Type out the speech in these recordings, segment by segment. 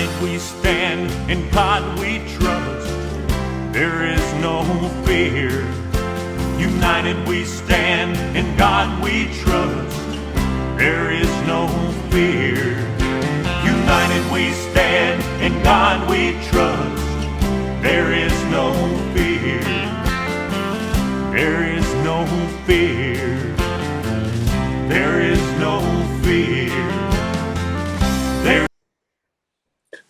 United we stand, in God we trust. There is no fear. United we stand, in God we trust. There is no fear. United we stand, in God we trust. There is no fear. There is no fear. There is no fear.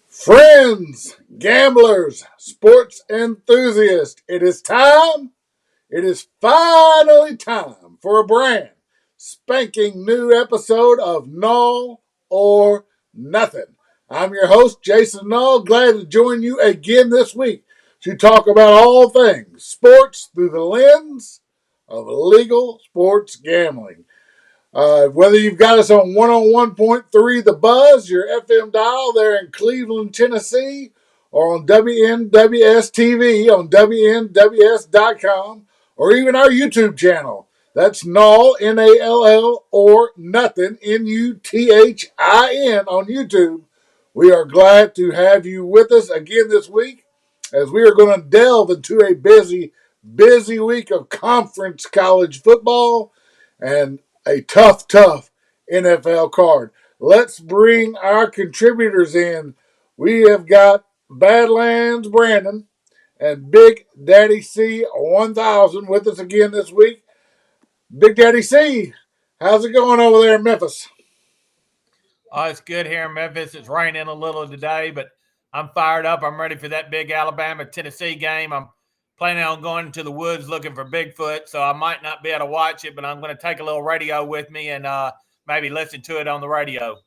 Friends, gamblers, sports enthusiasts, it is time. It is finally time for a brand spanking new episode of Nall or Nuthin. I'm your host, Jason Nall, glad to join you again this week to talk about all things sports through the lens of legal sports gambling. Whether you've got us on 101.3 The Buzz, your FM dial there in Cleveland, Tennessee, or on WNWS TV on WNWS.com, or even our YouTube channel. That's Nall, Nall, or Nuthin, Nuthin on YouTube. We are glad to have you with us again this week as we are going to delve into a busy week of conference college football and a tough NFL card. Let's bring our contributors in. We have got Badlands Brandon and Big Daddy C 1000 with us again this week. Big Daddy C, how's it going over there in Memphis? Oh, it's good here in Memphis. It's raining a little today, but I'm fired up. I'm ready for that big Alabama-Tennessee game. I'm planning on going to the woods looking for Bigfoot, so I might not be able to watch it, but I'm going to take a little radio with me and maybe listen to it on the radio.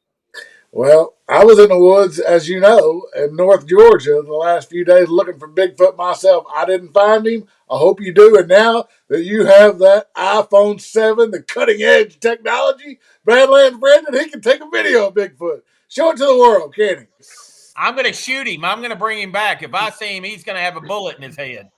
Well, I was in the woods, as you know, in North Georgia the last few days looking for Bigfoot myself. I didn't find him. I hope you do. And now that you have that iPhone 7, the cutting edge technology, Badlands Brandon, he can take a video of Bigfoot. Show it to the world, can he? I'm going to shoot him. I'm going to bring him back. If I see him, he's going to have a bullet in his head.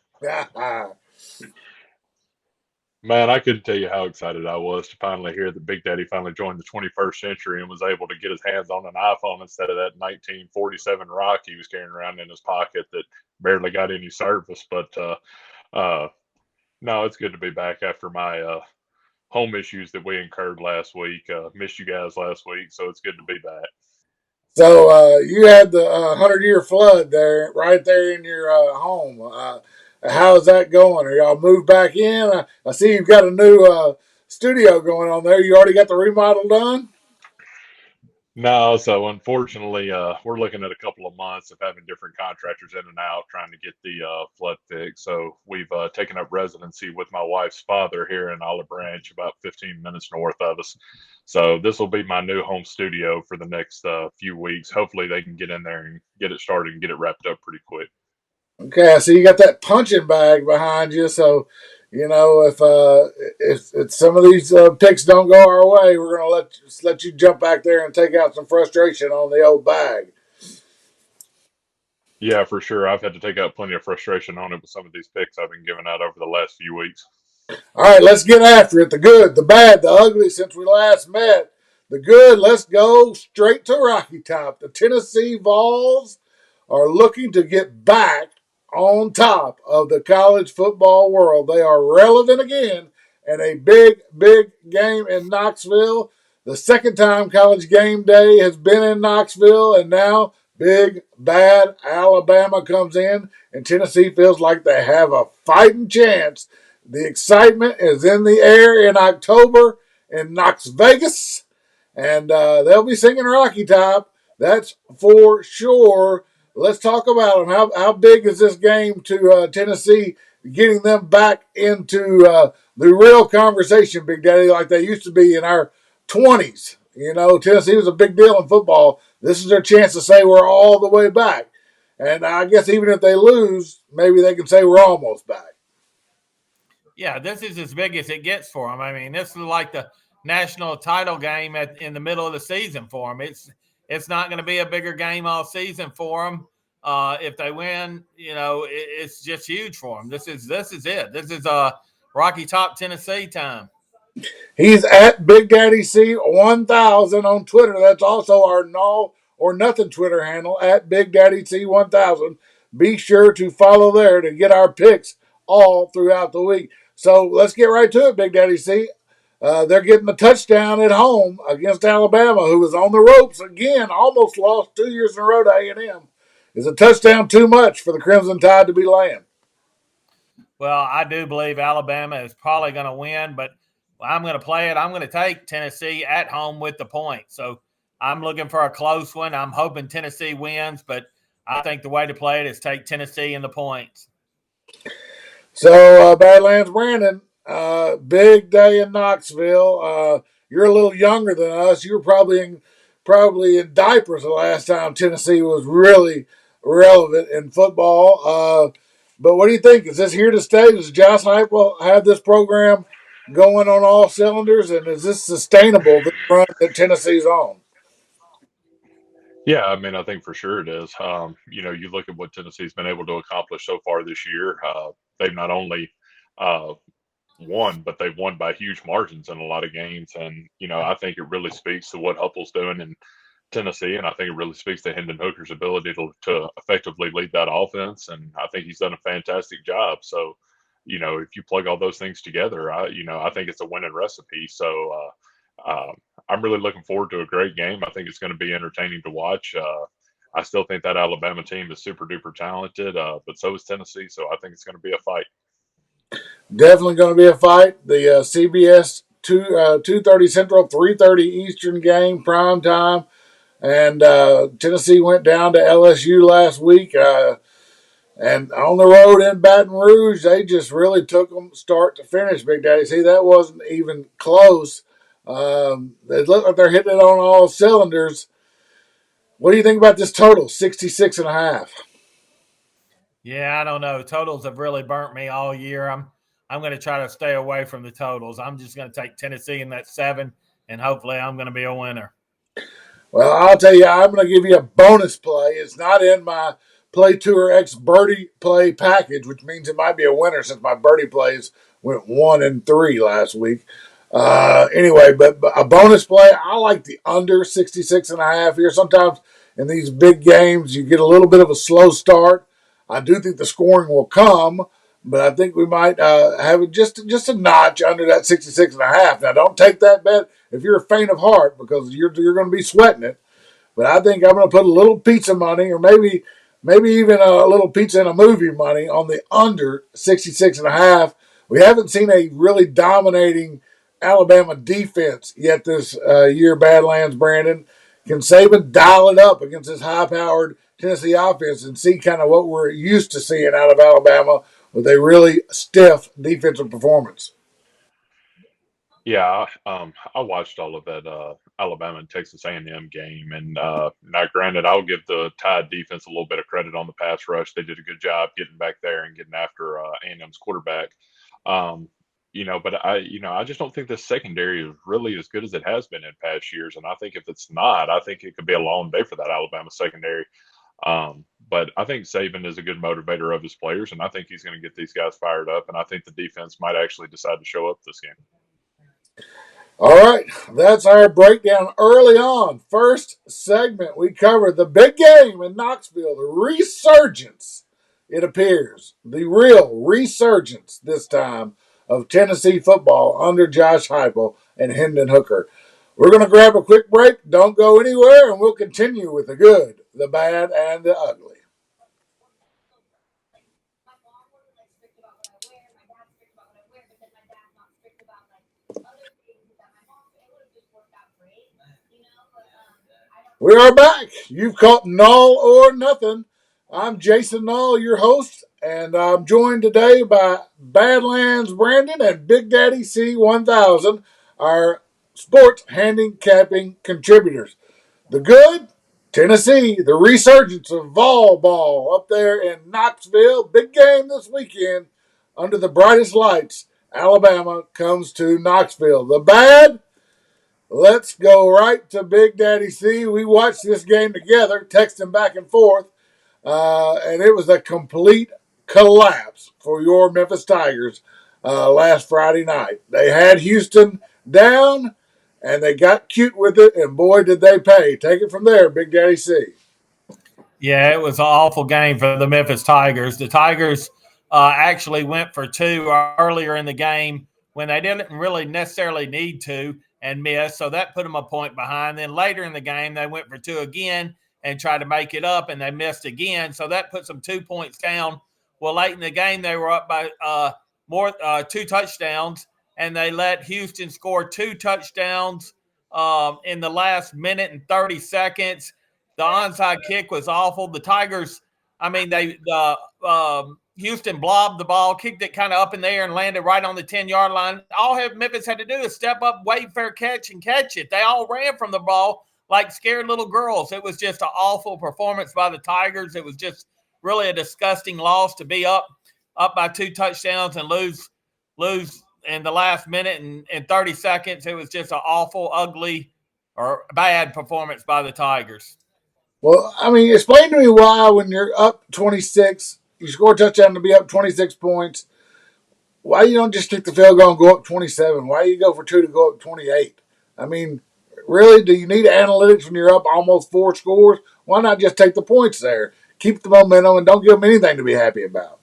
Man, I couldn't tell you how excited I was to finally hear that Big Daddy finally joined the 21st century and was able to get his hands on an iPhone instead of that 1947 rock he was carrying around in his pocket that barely got any service. But no, it's good to be back after my home issues that we incurred last week. Missed you guys last week, so it's good to be back. So you had the 100-year flood there, right there in your home. How's that going? Are y'all moved back in? I see you've got a new studio going on there. You already got the remodel done? No, so unfortunately, we're looking at a couple of months of having different contractors in and out trying to get the flood fixed. So we've taken up residency with my wife's father here in Olive Branch, about 15 minutes north of us. So this will be my new home studio for the next few weeks. Hopefully they can get in there and get it started and get it wrapped up pretty quick. Okay, so you got that punching bag behind you. So, you know, if some of these picks don't go our way, we're going to let you jump back there and take out some frustration on the old bag. Yeah, for sure. I've had to take out plenty of frustration on it with some of these picks I've been giving out over the last few weeks. All right, let's get after it. The good, the bad, the ugly since we last met. The good, let's go straight to Rocky Top. The Tennessee Vols are looking to get back on top of the college football world. They are relevant again in a big game in Knoxville. The second time College Game Day has been in Knoxville, and now big, bad Alabama comes in, and Tennessee feels like they have a fighting chance. The excitement is in the air in October in Knox Vegas, and they'll be singing Rocky Top. That's for sure. Let's talk about them. How big is this game to Tennessee, getting them back into the real conversation, Big Daddy, like they used to be in our 20s? You know, Tennessee was a big deal in football. This is their chance to say we're all the way back. And I guess even if they lose, maybe they can say we're almost back. Yeah, this is as big as it gets for them. I mean, this is like the national title game in the middle of the season for them. It's not going to be a bigger game all season for them. If they win, you know, it's just huge for them. This is it. This is Rocky Top Tennessee time. He's at Big Daddy C 1000 on Twitter. That's also our Nall or Nuthin Twitter handle at Big Daddy C1000. Be sure to follow there to get our picks all throughout the week. So let's get right to it, Big Daddy C. They're getting the touchdown at home against Alabama, who was on the ropes again, almost lost 2 years in a row to A&M. Is a touchdown too much for the Crimson Tide to be laying? Well, I do believe Alabama is probably going to win, but I'm going to play it. I'm going to take Tennessee at home with the point. So I'm looking for a close one. I'm hoping Tennessee wins, but I think the way to play it is take Tennessee in the points. So, Badlands Brandon, big day in Knoxville. You're a little younger than us. You were probably in diapers the last time Tennessee was really relevant in football. But what do you think? Is this here to stay? Does Josh Heupel have this program going on all cylinders, and is this sustainable, this run that Tennessee's on? Yeah, I mean, I think for sure it is. You look at what Tennessee's been able to accomplish so far this year. They've not only uh, won, but they've won by huge margins in a lot of games. And, I think it really speaks to what Hupple's doing in Tennessee. And I think it really speaks to Hendon Hooker's ability to effectively lead that offense. And I think he's done a fantastic job. So, if you plug all those things together, I think it's a winning recipe. So, I'm really looking forward to a great game. I think it's going to be entertaining to watch. I still think that Alabama team is super duper talented, but so is Tennessee. So I think it's going to be a fight. Definitely going to be a fight. The CBS 2:30 Central, 3:30 Eastern game, prime time. And Tennessee went down to LSU last week. And on the road in Baton Rouge, they just really took them start to finish, Big Daddy. See, that wasn't even close. They look like they're hitting it on all cylinders. What do you think about this total, 66.5? Yeah, I don't know. Totals have really burnt me all year. I'm going to try to stay away from the totals. I'm just going to take Tennessee in that 7, and hopefully I'm going to be a winner. Well, I'll tell you, I'm going to give you a bonus play. It's not in my Play Tour X birdie play package, which means it might be a winner since my birdie plays went 1-3 last week. Anyway, but a bonus play, I like the under 66.5 here. Sometimes in these big games, you get a little bit of a slow start. I do think the scoring will come, but I think we might have it just a notch under that 66.5. Now, don't take that bet if you're a faint of heart because you're going to be sweating it. But I think I'm going to put a little pizza money, or maybe even a little pizza and a movie money on the under 66.5. We haven't seen a really dominating Alabama defense yet this year, Badlands Brandon. Can Saban dial it up against this high-powered Tennessee offense and see kind of what we're used to seeing out of Alabama with a really stiff defensive performance? Yeah, I watched all of that Alabama and Texas A&M game, and now, granted, I'll give the Tide defense a little bit of credit on the pass rush. They did a good job getting back there and getting after A&M's quarterback. Um, but I just don't think the secondary is really as good as it has been in past years. And I think if it's not, I think it could be a long day for that Alabama secondary. But I think Saban is a good motivator of his players, and I think he's going to get these guys fired up. And I think the defense might actually decide to show up this game. All right, that's our breakdown early on. First segment, we covered the big game in Knoxville, the resurgence, it appears, the real resurgence this time of Tennessee football under Josh Heupel and Hendon Hooker. We're going to grab a quick break. Don't go anywhere, and we'll continue with the good, the bad, and the ugly. We are back. You've caught Nall or Nuthin. I'm Jason Nall, your host, and I'm joined today by Badlands Brandon and Big Daddy C1000, our sports handicapping contributors. The good, Tennessee, the resurgence of vol ball up there in Knoxville. Big game this weekend under the brightest lights. Alabama comes to Knoxville. The bad, let's go right to Big Daddy C. We watched this game together, texting back and forth, and it was a complete collapse for your Memphis Tigers last Friday night. They had Houston down, and they got cute with it, and boy, did they pay. Take it from there, Big Daddy C. Yeah, it was an awful game for the Memphis Tigers. The Tigers actually went for two earlier in the game when they didn't really necessarily need to and missed, so that put them a point behind. Then later in the game, they went for two again and tried to make it up, and they missed again, so that puts them 2 points down. Well, late in the game, they were up by two touchdowns, and they let Houston score two touchdowns in the last minute and 30 seconds. The onside kick was awful. The Tigers, I mean, Houston blobbed the ball, kicked it kind of up in the air and landed right on the 10-yard line. All Memphis had to do is step up, wait for a catch, and catch it. They all ran from the ball like scared little girls. It was just an awful performance by the Tigers. It was just really a disgusting loss to be up by two touchdowns and lose in the last minute and 30 seconds. It was just an awful, ugly, or bad performance by the Tigers. Well, I mean, explain to me why when you're up 26, you score a touchdown to be up 26 points, why you don't just kick the field goal and go up 27? Why you go for two to go up 28? I mean, really, do you need analytics when you're up almost four scores? Why not just take the points there? Keep the momentum and don't give them anything to be happy about.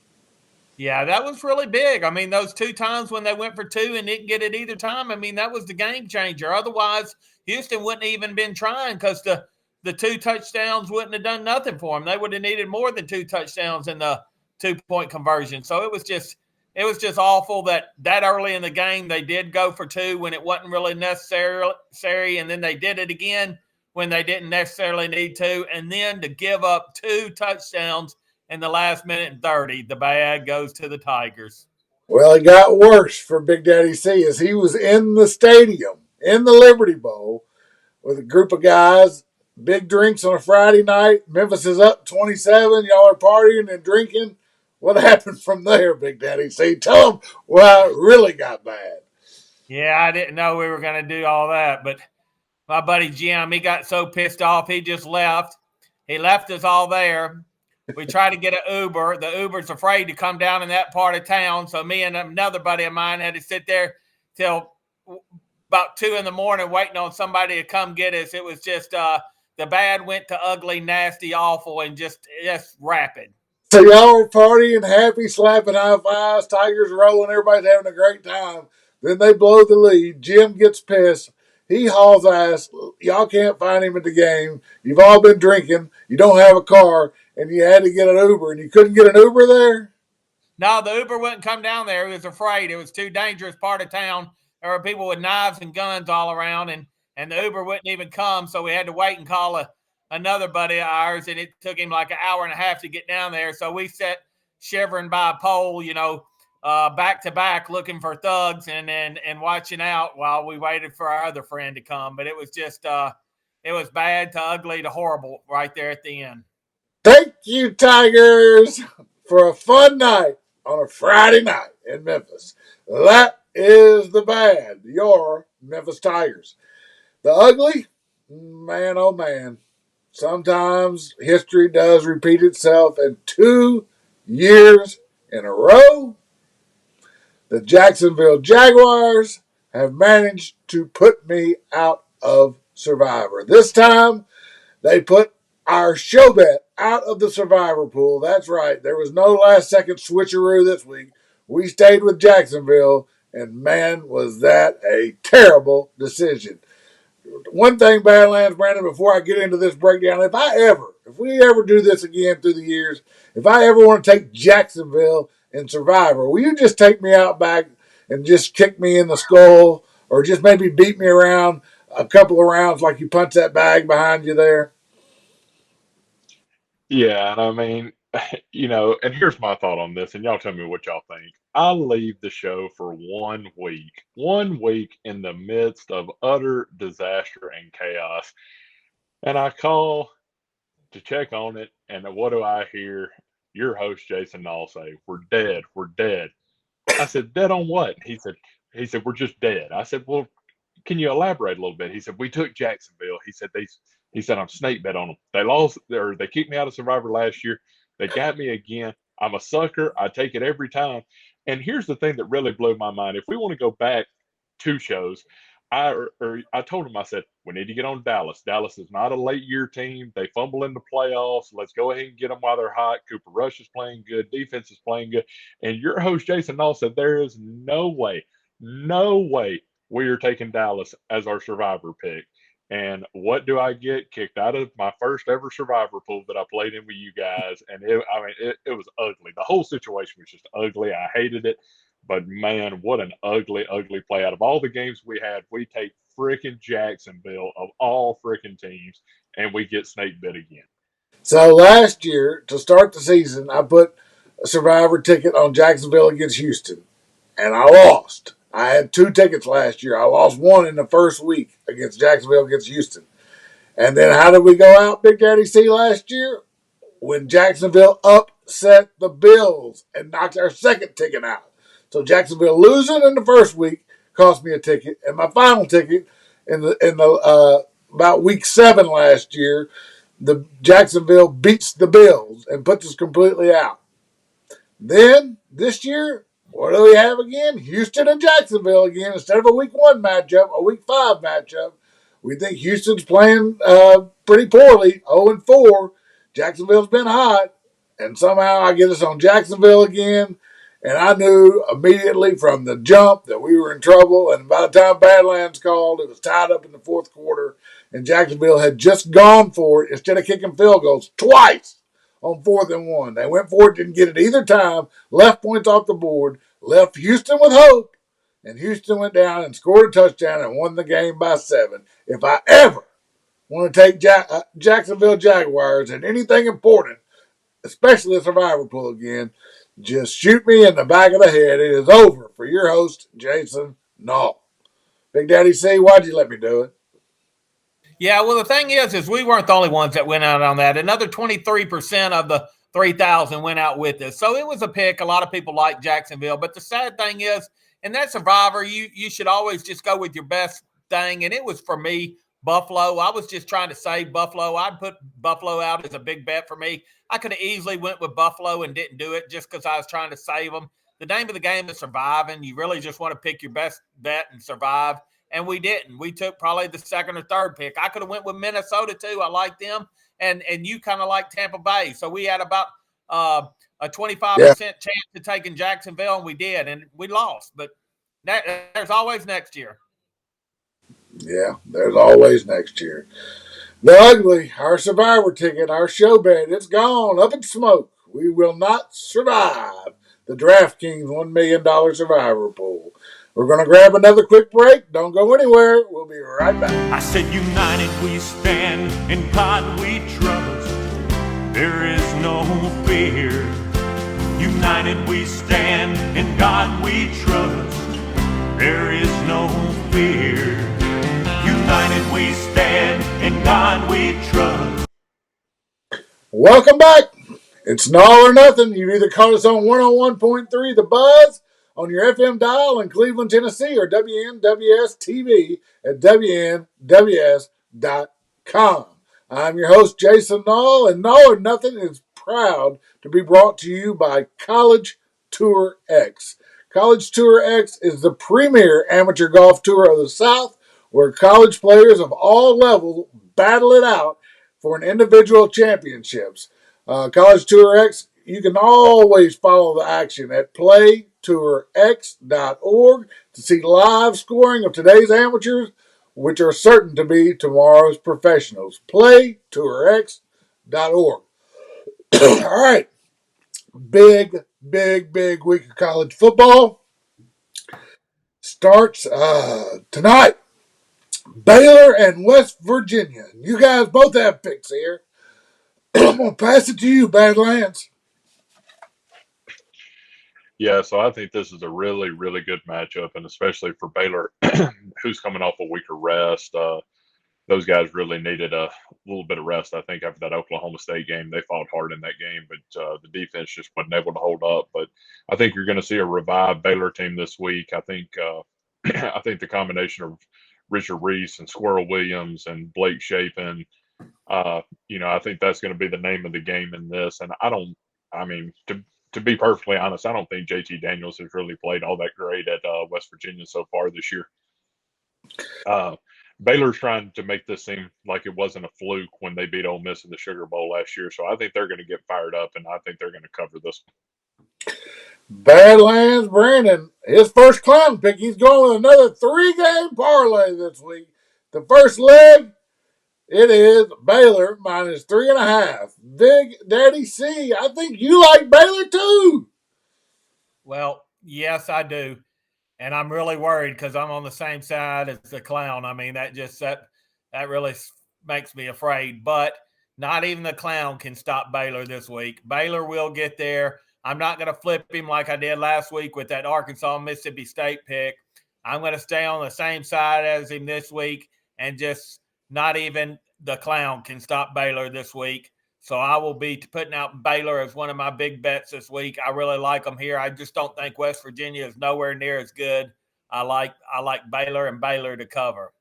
Yeah, that was really big. I mean, those two times when they went for two and didn't get it either time, I mean, that was the game changer. Otherwise, Houston wouldn't have even been trying because the two touchdowns wouldn't have done nothing for them. They would have needed more than two touchdowns in the 2-point conversion. So it was just awful that early in the game they did go for two when it wasn't really necessary, and then they did it again when they didn't necessarily need to, and then to give up two touchdowns in the last minute and 30, the bad goes to the Tigers. Well, it got worse for Big Daddy C as he was in the stadium, in the Liberty Bowl, with a group of guys, big drinks on a Friday night. Memphis is up 27. Y'all are partying and drinking. What happened from there, Big Daddy C? Tell them why it really got bad. Yeah, I didn't know we were going to do all that, but my buddy Jim, he got so pissed off, he just left. He left us all there. We tried to get an Uber. The Uber's afraid to come down in that part of town. So me and another buddy of mine had to sit there till about 2 a.m. waiting on somebody to come get us. It was just the bad went to ugly, nasty, awful, and just rapid. So y'all are partying, happy, slapping high fives, Tigers rolling, everybody's having a great time. Then they blow the lead. Jim gets pissed. He hauls ass. Y'all can't find him at the game. You've all been drinking. You don't have a car, and you had to get an Uber, and you couldn't get an Uber there? No, the Uber wouldn't come down there. He was afraid. It was too dangerous part of town. There were people with knives and guns all around, and the Uber wouldn't even come, so we had to wait and call another buddy of ours, and it took him like an hour and a half to get down there. So we sat shivering by a pole, back to back, looking for thugs and watching out while we waited for our other friend to come. But it was just it was bad to ugly to horrible right there at the end. Thank you, Tigers, for a fun night on a Friday night in Memphis. That is the bad, your Memphis Tigers. The ugly, man, oh man. Sometimes history does repeat itself, and 2 years in a row, the Jacksonville Jaguars have managed to put me out of Survivor. This time, they put our show bet out of the Survivor pool. That's right. There was no last-second switcheroo this week. We stayed with Jacksonville, and man, was that a terrible decision. One thing, Badlands, Brandon, before I get into this breakdown, if we ever do this again through the years, if I ever want to take Jacksonville in Survivor, will you just take me out back and just kick me in the skull or just maybe beat me around a couple of rounds like you punch that bag behind you there? Yeah, and I mean, and here's my thought on this, and y'all tell me what y'all think. I leave the show for 1 week in the midst of utter disaster and chaos, and I call to check on it, and what do I hear? Your host, Jason Nall, say, "We're dead. We're dead." I said, "Dead on what?" He said, "We're just dead." I said, "Well, can you elaborate a little bit?" He said, "We took Jacksonville." He said, "I'm snake bet on them. They lost, or they kicked me out of Survivor last year. They got me again. I'm a sucker. I take it every time." And here's the thing that really blew my mind. If we want to go back 2 shows, I told him, I said, we need to get on Dallas. Dallas is not a late year team. They fumble in the playoffs. Let's go ahead and get them while they're hot. Cooper Rush is playing good. Defense is playing good. And your host, Jason Nall, said, there is no way we are taking Dallas as our survivor pick. And what do I get? Kicked out of my first ever survivor pool that I played in with you guys. And it was ugly. The whole situation was just ugly. I hated it. But man, what an ugly, ugly play. Out of all the games we had, we take freaking Jacksonville of all freaking teams, and we get snake bit again. So last year, to start the season, I put a survivor ticket on Jacksonville against Houston, and I lost. I had 2 tickets last year. I lost one in the first week against Jacksonville against Houston. And then how did we go out, Big Daddy C, last year? When Jacksonville upset the Bills and knocked our second ticket out. So Jacksonville losing in the first week cost me a ticket, and my final ticket in the about week 7 last year, the Jacksonville beats the Bills and puts us completely out. Then this year, what do we have again? Houston and Jacksonville again. Instead of a week 1 matchup, a week 5 matchup. We think Houston's playing pretty poorly, 0-4. Jacksonville's been hot, and somehow I get us on Jacksonville again. And I knew immediately from the jump that we were in trouble. And by the time Badlands called, it was tied up in the fourth quarter. And Jacksonville had just gone for it instead of kicking field goals twice on 4th and 1. They went for it, didn't get it either time, left points off the board, left Houston with hope. And Houston went down and scored a touchdown and won the game by 7. If I ever want to take Jacksonville Jaguars and anything important, especially a survivor pool again, just shoot me in the back of the head. It is over for your host, Jason Nall. Big Daddy C, why'd you let me do it? Yeah, well, the thing is we weren't the only ones that went out on that. Another 23% of the 3,000 went out with us. So it was a pick. A lot of people like Jacksonville. But the sad thing is, in that survivor, you should always just go with your best thing. And it was, for me, Buffalo. I was just trying to save Buffalo. I'd put Buffalo out as a big bet for me. I could have easily went with Buffalo and didn't do it just because I was trying to save them. The name of the game is surviving. You really just want to pick your best bet and survive. And we didn't. We took probably the second or third pick. I could have went with Minnesota too. I like them. And you kind of like Tampa Bay. So we had about a 25% chance of taking Jacksonville, and we did. And we lost. But there's always next year. Yeah, there's always next year. The ugly, our survivor ticket, our show bet, it's gone up in smoke. We will not survive the DraftKings $1 million survivor pool. We're going to grab another quick break. Don't go anywhere. We'll be right back. I said, united we stand, in God we trust. There is no fear. United we stand, in God we trust. There is no fear. United we stand, in God we trust. Welcome back. It's Nall or Nuthin. You've either caught us on 101.3 The Buzz on your FM dial in Cleveland, Tennessee, or WNWS TV at WNWS.com. I'm your host, Jason Nall, and Nall or Nuthin is proud to be brought to you by College Tour X. College Tour X is the premier amateur golf tour of the South, where college players of all levels battle it out for an individual championships. College Tour X, you can always follow the action at playtourx.org to see live scoring of today's amateurs, which are certain to be tomorrow's professionals. Playtourx.org. All right. Big week of college football starts tonight. Baylor and West Virginia. You guys both have picks here. I'm going to pass it to you, Badlands. Yeah, so I think this is a really, really good matchup, and especially for Baylor, who's coming off a week of rest. Those guys really needed a little bit of rest, I think, after that Oklahoma State game. They fought hard in that game, but the defense just wasn't able to hold up. But I think you're going to see a revived Baylor team this week. I think I think the combination of Richard Reese and Squirrel Williams and Blake Shapen, I think that's going to be the name of the game in this. And to be perfectly honest, I don't think JT Daniels has really played all that great at West Virginia so far this year. Baylor's trying to make this seem like it wasn't a fluke when they beat Ole Miss in the Sugar Bowl last year. So I think they're going to get fired up, and I think they're going to cover this. Badlands Brandon, his first clown pick. He's going with another 3-game parlay this week. The first leg, it is Baylor minus 3.5. Big Daddy C, I think you like Baylor too. Well, yes, I do. And I'm really worried because I'm on the same side as the clown. I mean, that really makes me afraid. But not even the clown can stop Baylor this week. Baylor will get there. I'm not going to flip him like I did last week with that Arkansas Mississippi State pick. I'm going to stay on the same side as him this week, and just not even the clown can stop Baylor this week. So I will be putting out Baylor as one of my big bets this week. I really like them here. I just don't think West Virginia is nowhere near as good. I like Baylor and Baylor to cover.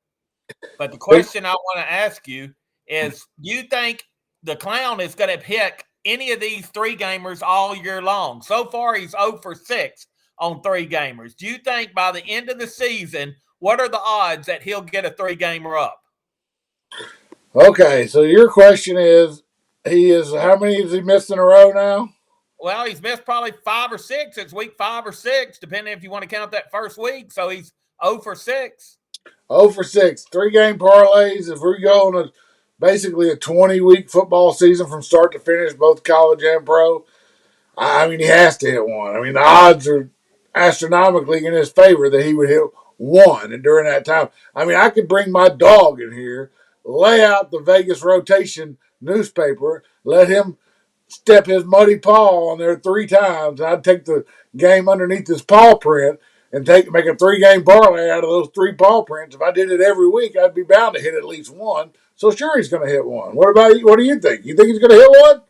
But the question I want to ask you is, do you think the clown is going to pick any of these 3-gamers all year long? So far, he's 0 for 6 on 3-gamers. Do you think by the end of the season, what are the odds that he'll get a 3-gamer up? Okay, so your question is, how many has he missed in a row now? Well, he's missed probably 5 or 6. It's week 5 or 6, depending if you want to count that first week. So he's 0 for 6. 0 for 6. 3-game parlays. If we go on basically a 20-week football season from start to finish, both college and pro, I mean, he has to hit one. I mean, the odds are astronomically in his favor that he would hit one. And during that time, I mean, I could bring my dog in here, lay out the Vegas rotation newspaper, let him step his muddy paw on there 3 times, and I'd take the game underneath his paw print and make a 3-game parlay out of those 3 paw prints. If I did it every week, I'd be bound to hit at least one. So sure, he's going to hit one. What about you? What do you think? You think he's going to hit one?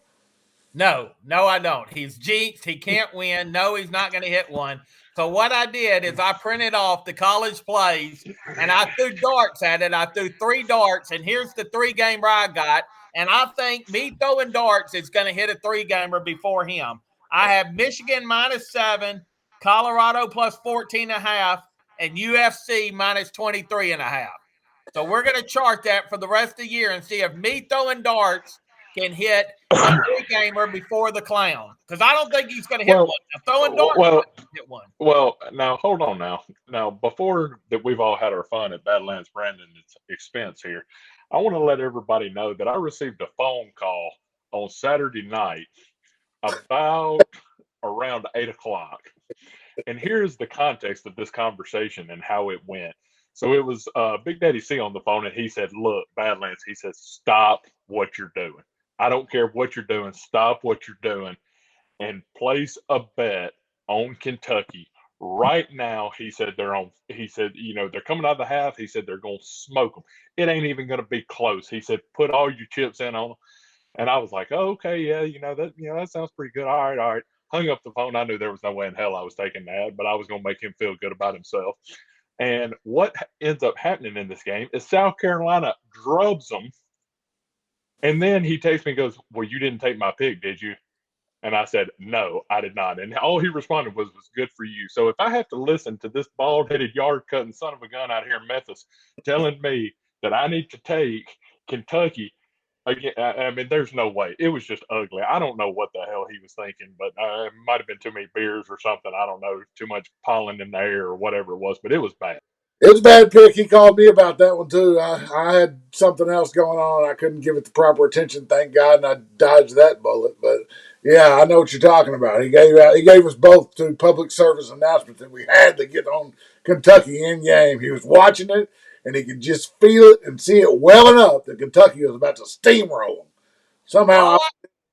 No, I don't. He's jinxed. He can't win. No, he's not going to hit one. So what I did is I printed off the college plays, and I threw darts at it. I threw 3 darts, and here's the 3-gamer I got. And I think me throwing darts is going to hit a 3-gamer before him. I have Michigan minus 7, Colorado plus 14.5, and UFC minus 23.5. So we're going to chart that for the rest of the year and see if me throwing darts can hit a 3-gamer before the clown. Because I don't think he's going to hit one. Now, throwing darts, hit one. Well, now hold on now. Now, before that, we've all had our fun at Badlands Brandon's expense here. I want to let everybody know that I received a phone call on Saturday night about around 8 o'clock. And here's the context of this conversation and how it went. So it was Big Daddy C on the phone, and he said, look, Badlands, he said, stop what you're doing. I don't care what you're doing. Stop what you're doing and place a bet on Kentucky. Right now, he said they're coming out of the half. He said they're going to smoke them. It ain't even going to be close. He said, put all your chips in on them. And I was like, oh, okay, yeah, that sounds pretty good. All right. Hung up the phone. I knew there was no way in hell I was taking that, but I was going to make him feel good about himself. And what ends up happening in this game is South Carolina drubs them. And then he takes me and goes, well, you didn't take my pick, did you? And I said, no, I did not. And all he responded was good for you. So if I have to listen to this bald-headed, yard-cutting son of a gun out here in Memphis telling me that I need to take Kentucky, again, I mean, there's no way. It was just ugly. I don't know what the hell he was thinking, but it might have been too many beers or something. I don't know, too much pollen in the air or whatever it was, but it was bad. It was a bad pick. He called me about that one, too. I had something else going on. I couldn't give it the proper attention, thank God, and I dodged that bullet. But, yeah, I know what you're talking about. He gave us both two public service announcements that we had to get on Kentucky in game. He was watching it, and he could just feel it and see it well enough that Kentucky was about to steamroll him. Somehow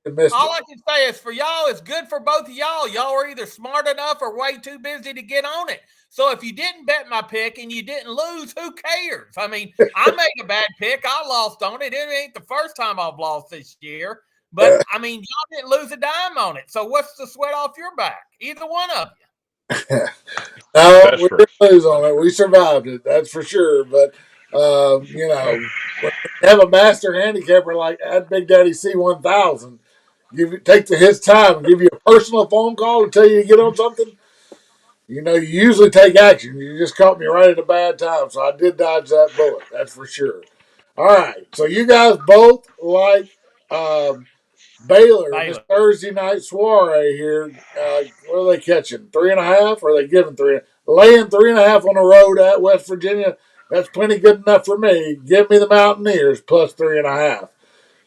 I missed it. All I can say is for y'all, it's good for both of y'all. Y'all are either smart enough or way too busy to get on it. So if you didn't bet my pick and you didn't lose, who cares? I mean, I made a bad pick. I lost on it. It ain't the first time I've lost this year. But, I mean, y'all didn't lose a dime on it. So what's the sweat off your back? Either one of you. No, we didn't lose on it. We survived it. That's for sure. But, when you have a master handicapper like that Big Daddy C1000, take his time and give you a personal phone call to tell you to get on something. You know, you usually take action. You just caught me right at a bad time, so I did dodge that bullet. That's for sure. All right, so you guys both like um, Baylor in this Baylor. Thursday night soiree here. What are they catching? 3.5? Or are they giving three? Laying 3.5 on the road at West Virginia. That's plenty good enough for me. Give me the Mountaineers plus 3.5.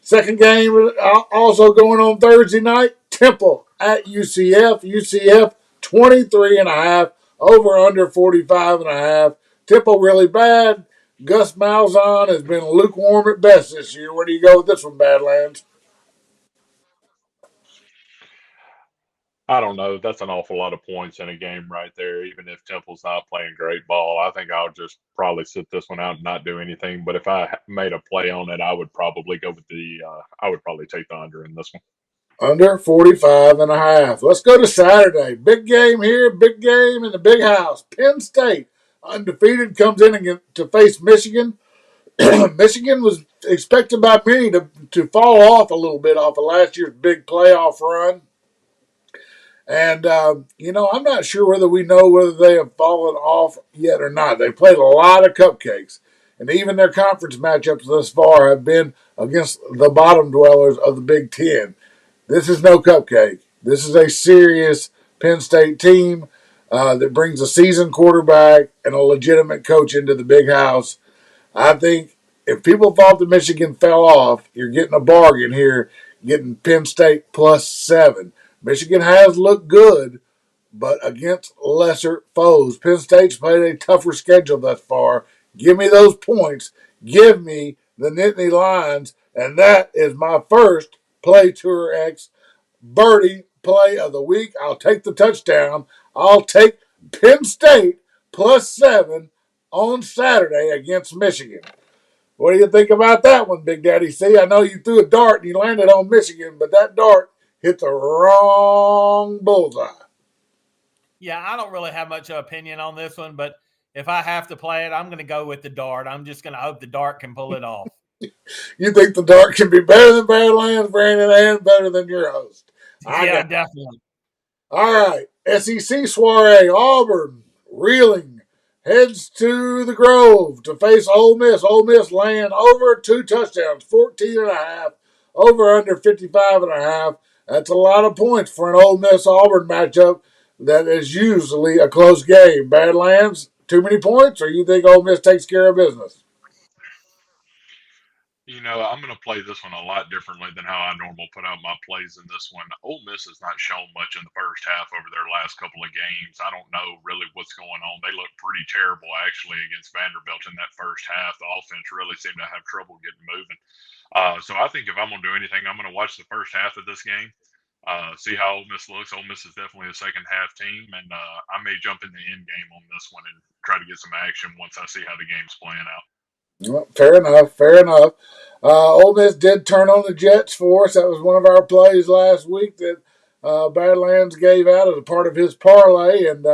Second game also going on Thursday night. Temple at UCF. UCF 23.5. Over under 45.5. Temple really bad. Gus Malzahn has been lukewarm at best this year. Where do you go with this one, Badlands? I don't know. That's an awful lot of points in a game right there. Even if Temple's not playing great ball, I think I'll just probably sit this one out and not do anything. But if I made a play on it, I would probably go with the. I would probably take the under in this one. Under 45.5. Let's go to Saturday. Big game here. Big game in the big house. Penn State, undefeated, comes in again to face Michigan. Michigan was expected by many to fall off a little bit off of last year's big playoff run. And, I'm not sure whether they have fallen off yet or not. They played a lot of cupcakes. And even their conference matchups thus far have been against the bottom dwellers of the Big Ten. This is no cupcake. This is a serious Penn State team that brings a seasoned quarterback and a legitimate coach into the big house. I think if people thought that Michigan fell off, you're getting a bargain here, getting Penn State plus 7. Michigan has looked good, but against lesser foes. Penn State's played a tougher schedule thus far. Give me those points. Give me the Nittany Lions, and that is my first Play Tour X birdie play of the week. I'll take the touchdown. I'll take Penn State plus 7 on Saturday against Michigan. What do you think about that one, Big Daddy C? I know you threw a dart and you landed on Michigan, but that dart hit the wrong bullseye. Yeah, I don't really have much opinion on this one, but if I have to play it, I'm going to go with the dart. I'm just going to hope the dart can pull it off. You think the dart can be better than Badlands, Brandon, and better than your host? Yeah, definitely. All right, SEC soiree. Auburn reeling heads to the Grove to face Ole Miss. Ole Miss laying over 2 touchdowns, 14.5, over under 55.5. That's a lot of points for an Ole Miss Auburn matchup that is usually a close game. Badlands, too many points, or you think Ole Miss takes care of business? I'm going to play this one a lot differently than how I normally put out my plays in this one. Ole Miss has not shown much in the first half over their last couple of games. I don't know really what's going on. They look pretty terrible, actually, against Vanderbilt in that first half. The offense really seemed to have trouble getting moving. So I think if I'm going to do anything, I'm going to watch the first half of this game, see how Ole Miss looks. Ole Miss is definitely a second half team, and I may jump in the end game on this one and try to get some action once I see how the game's playing out. Well, fair enough. Fair enough. Ole Miss did turn on the Jets for us. That was one of our plays last week that Badlands gave out as a part of his parlay, and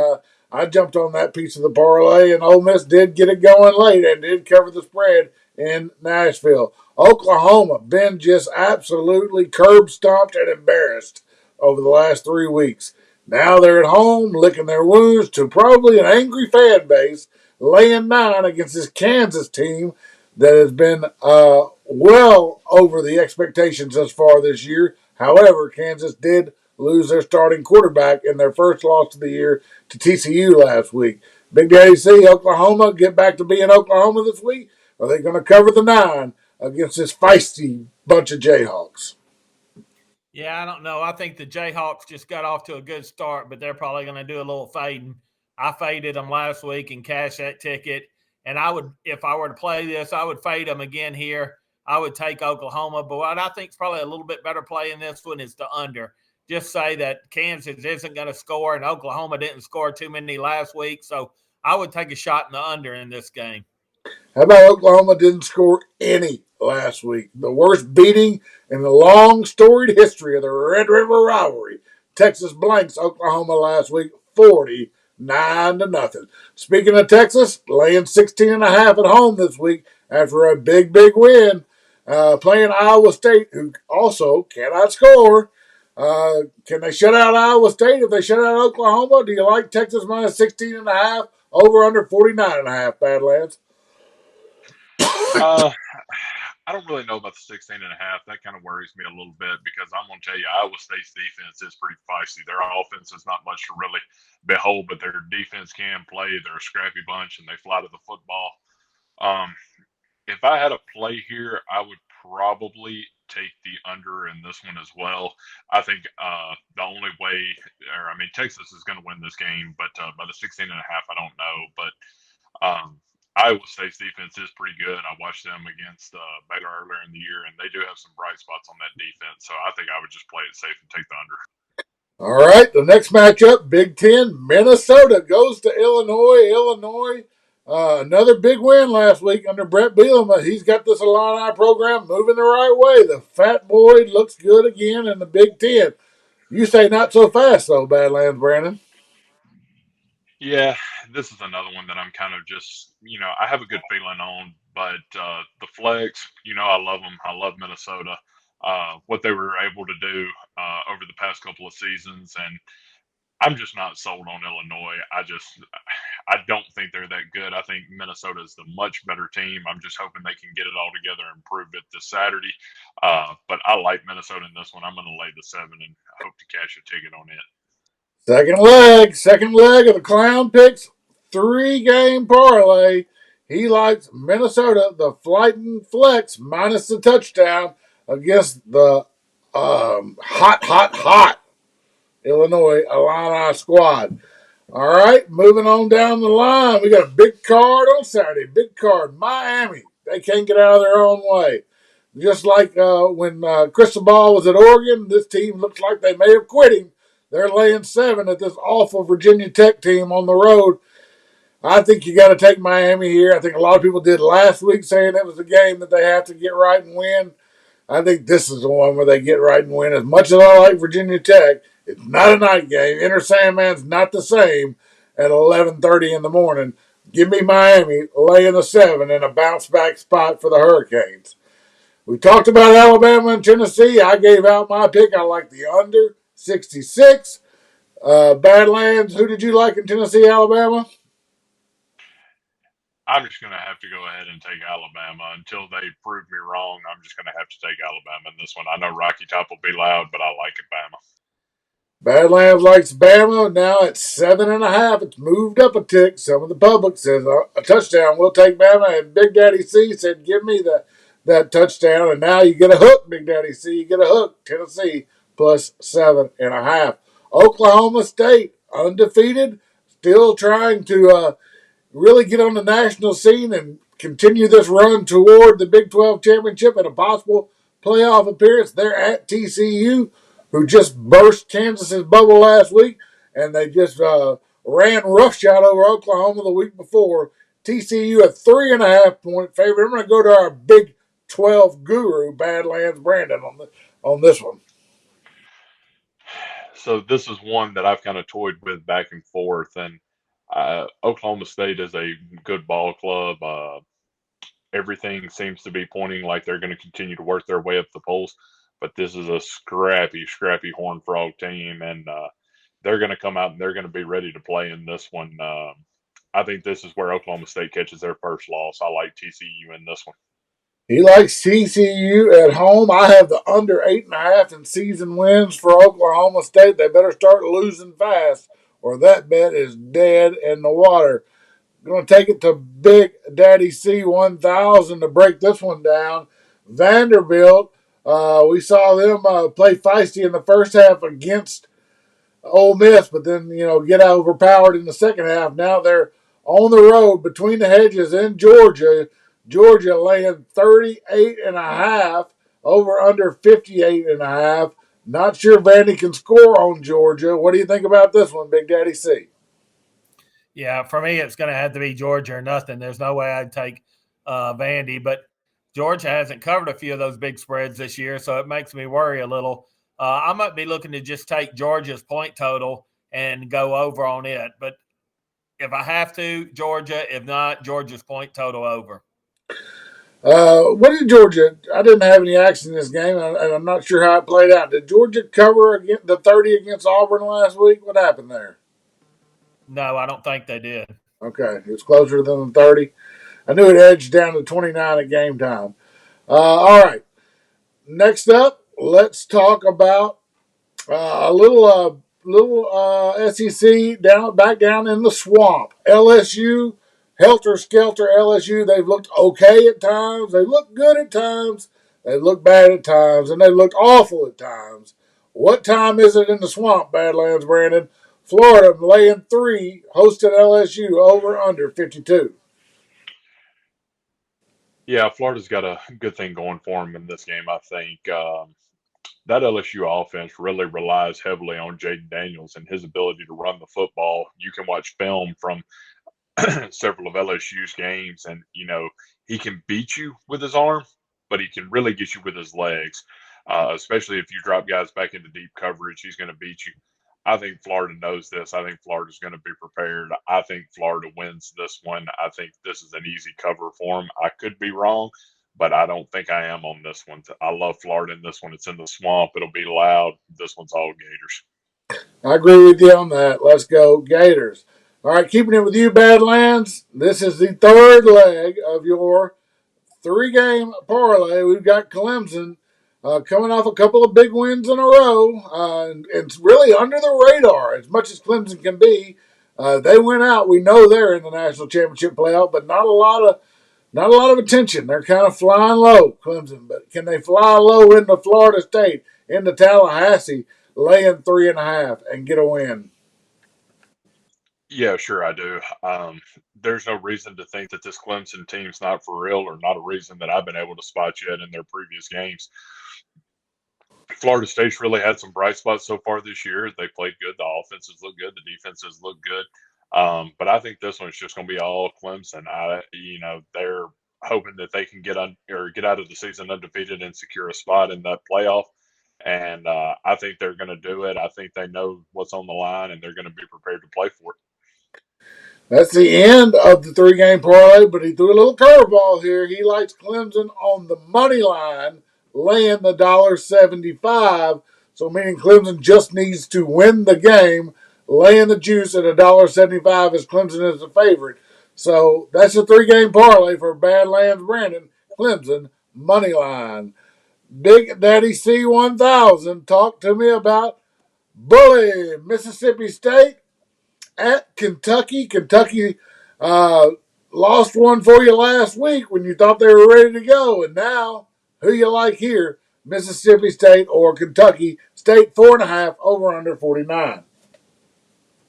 I jumped on that piece of the parlay, and Ole Miss did get it going late and did cover the spread in Nashville. Oklahoma been just absolutely curb stomped and embarrassed over the last 3 weeks. Now they're at home licking their wounds to probably an angry fan base, laying 9 against this Kansas team that has been well over the expectations thus far this year. However, Kansas did lose their starting quarterback in their first loss of the year to TCU last week. Big Daddy C, Oklahoma get back to being Oklahoma this week? Are they going to cover the 9 against this feisty bunch of Jayhawks? Yeah, I don't know. I think the Jayhawks just got off to a good start, but they're probably going to do a little fading. I faded them last week and cashed that ticket. And I would, if I were to play this, I would fade them again here. I would take Oklahoma. But what I think is probably a little bit better play in this one is the under. Just say that Kansas isn't going to score and Oklahoma didn't score too many last week. So I would take a shot in the under in this game. How about Oklahoma didn't score any last week? The worst beating in the long storied history of the Red River rivalry. Texas blanks Oklahoma last week 49-0. Speaking of Texas, laying 16.5 at home this week after a big win. Playing Iowa State, who also cannot score. Can they shut out Iowa State? If they shut out Oklahoma, do you like Texas minus 16.5, over under 49.5, Badlands? Uh, I don't really know about the 16 and a half. That kind of worries me a little bit because I'm going to tell you, Iowa State's defense is pretty feisty. Their offense is not much to really behold, but their defense can play. They're a scrappy bunch and they fly to the football. Um, if I had a play here, I would probably take the under in this one as well. I think the only way, or I mean, Texas is going to win this game, but by the 16 and a half, I don't know. But Iowa State's defense is pretty good. I watched them against Baylor earlier in the year, and they do have some bright spots on that defense. So I think I would just play it safe and take the under. All right, the next matchup, Big Ten, Minnesota goes to Illinois. Illinois, another big win last week under Brett Bielema. He's got this Illini program moving the right way. The fat boy looks good again in the Big Ten. You say not so fast, though, Badlands Brandon. Yeah, this is another one that I'm kind of just, I have a good feeling on, but the flex, I love them. I love Minnesota, what they were able to do over the past couple of seasons, and I'm just not sold on Illinois. I don't think they're that good. I think Minnesota is the much better team. I'm just hoping they can get it all together and prove it this Saturday. But I like Minnesota in this one. I'm going to lay the 7 and hope to cash a ticket on it. Second leg of the Clown Picks 3-game parlay. He likes Minnesota, the Flightin' Flex, minus the touchdown against the hot Illinois Illini squad. All right, moving on down the line. We got a big card on Saturday. Big card, Miami. They can't get out of their own way. Just like when Cristobal was at Oregon, this team looks like they may have quit him. They're laying 7 at this awful Virginia Tech team on the road. I think you got to take Miami here. I think a lot of people did last week saying it was a game that they have to get right and win. I think this is the one where they get right and win. As much as I like Virginia Tech, it's not a night game. Enter Sandman's not the same at 11:30 in the morning. Give me Miami laying the 7 in a bounce back spot for the Hurricanes. We talked about Alabama and Tennessee. I gave out my pick. I like the under 66. Badlands, who did you like in Tennessee, Alabama? I'm just going to have to go ahead and take Alabama until they prove me wrong. I'm just going to have to take Alabama in this one. I know Rocky Top will be loud, but I like it, Bama. Badlands likes Bama. Now at 7.5. It's moved up a tick. Some of the public says a touchdown. We'll take Bama. And Big Daddy C said, give me that touchdown. And now you get a hook, Big Daddy C. You get a hook. Tennessee plus 7.5. Oklahoma State, undefeated, still trying to really get on the national scene and continue this run toward the Big 12 championship and a possible playoff appearance. They're at TCU, who just burst Kansas's bubble last week, and they just ran roughshod over Oklahoma the week before. TCU a 3.5 point favorite. I'm going to go to our Big 12 guru, Badlands Brandon, on this one. So this is one that I've kind of toyed with back and forth, and Oklahoma State is a good ball club. Everything seems to be pointing like they're going to continue to work their way up the polls, but this is a scrappy Horned Frog team, and they're going to come out and they're going to be ready to play in this one. I think this is where Oklahoma State catches their first loss. I like TCU in this one. He likes TCU at home. I have the under 8.5 in season wins for Oklahoma State. They better start losing fast, or that bet is dead in the water. Going to take it to Big Daddy C 1000 to break this one down. Vanderbilt, we saw them play feisty in the first half against Ole Miss, but then, get overpowered in the second half. Now they're on the road between the hedges in Georgia. Georgia laying 38.5, over under 58.5. Not sure Vandy can score on Georgia. What do you think about this one, Big Daddy C? Yeah, for me, it's going to have to be Georgia or nothing. There's no way I'd take Vandy, but Georgia hasn't covered a few of those big spreads this year, so it makes me worry a little. I might be looking to just take Georgia's point total and go over on it. But if I have to, Georgia. If not, Georgia's point total over. What did Georgia? I didn't have any action in this game, and I'm not sure how it played out. Did Georgia cover against the 30 against Auburn last week? What happened there? No, I don't think they did. Okay, it was closer than the 30. I knew it edged down to 29 at game time. All right. Next up, let's talk about a little SEC back down in the swamp. LSU, helter skelter LSU. They've looked okay at times. They look good at times. They look bad at times, and they looked awful at times. What time is it in the swamp, Badlands, Brandon? Florida laying 3, hosted LSU over under 52. Yeah, Florida's got a good thing going for them in this game. I think that LSU offense really relies heavily on Jaden Daniels and his ability to run the football. You can watch film from several of LSU's games, and he can beat you with his arm, but he can really get you with his legs. Especially if you drop guys back into deep coverage, he's going to beat you. I think Florida knows this. I think Florida's going to be prepared. I think Florida wins this one. I think this is an easy cover for them. I could be wrong, but I don't think I am on this one. I love Florida in this one. It's in the swamp. It'll be loud. This one's all Gators. I agree with you on that. Let's go Gators. All right, keeping it with you, Badlands. This is the third leg of your 3-game parlay. We've got Clemson coming off a couple of big wins in a row. And it's really under the radar as much as Clemson can be. They went out. We know they're in the national championship playoff, but not a lot of attention. They're kind of flying low, Clemson. But can they fly low into Florida State, into Tallahassee, laying 3.5 and get a win? Yeah, sure, I do. There's no reason to think that this Clemson team's not for real, or not a reason that I've been able to spot yet in their previous games. Florida State's really had some bright spots so far this year. They played good. The offenses look good. The defenses look good. But I think this one's just going to be all Clemson. They're hoping that they can get out of the season undefeated and secure a spot in that playoff. And I think they're going to do it. I think they know what's on the line, and they're going to be prepared to play for it. That's the end of the 3-game parlay, but he threw a little curveball here. He likes Clemson on the money line, laying the $1.75. So meaning Clemson just needs to win the game, laying the juice at $1.75 as Clemson is the favorite. So that's a 3-game parlay for Badlands Brandon. Clemson money line. Big Daddy C1000, talk to me about Bully, Mississippi State at Kentucky. Kentucky lost one for you last week when you thought they were ready to go. And now, who you like here? Mississippi State or Kentucky? State 4.5, over under 49.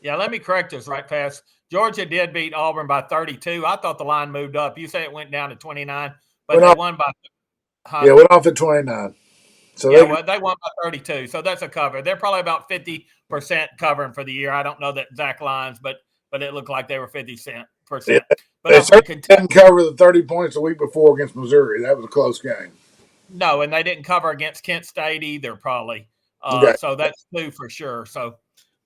Yeah, let me correct this right fast. Georgia did beat Auburn by 32. I thought the line moved up. You say it went down to 29, but they won by. Yeah, went off at 29. So they won by 32. So that's a cover. They're probably about 50% covering for the year. I don't know the exact lines, but it looked like they were 50%. Yeah, but they certainly didn't cover the 30 points a week before against Missouri. That was a close game. No, and they didn't cover against Kent State either, probably. Okay. So that's 2 for sure. So,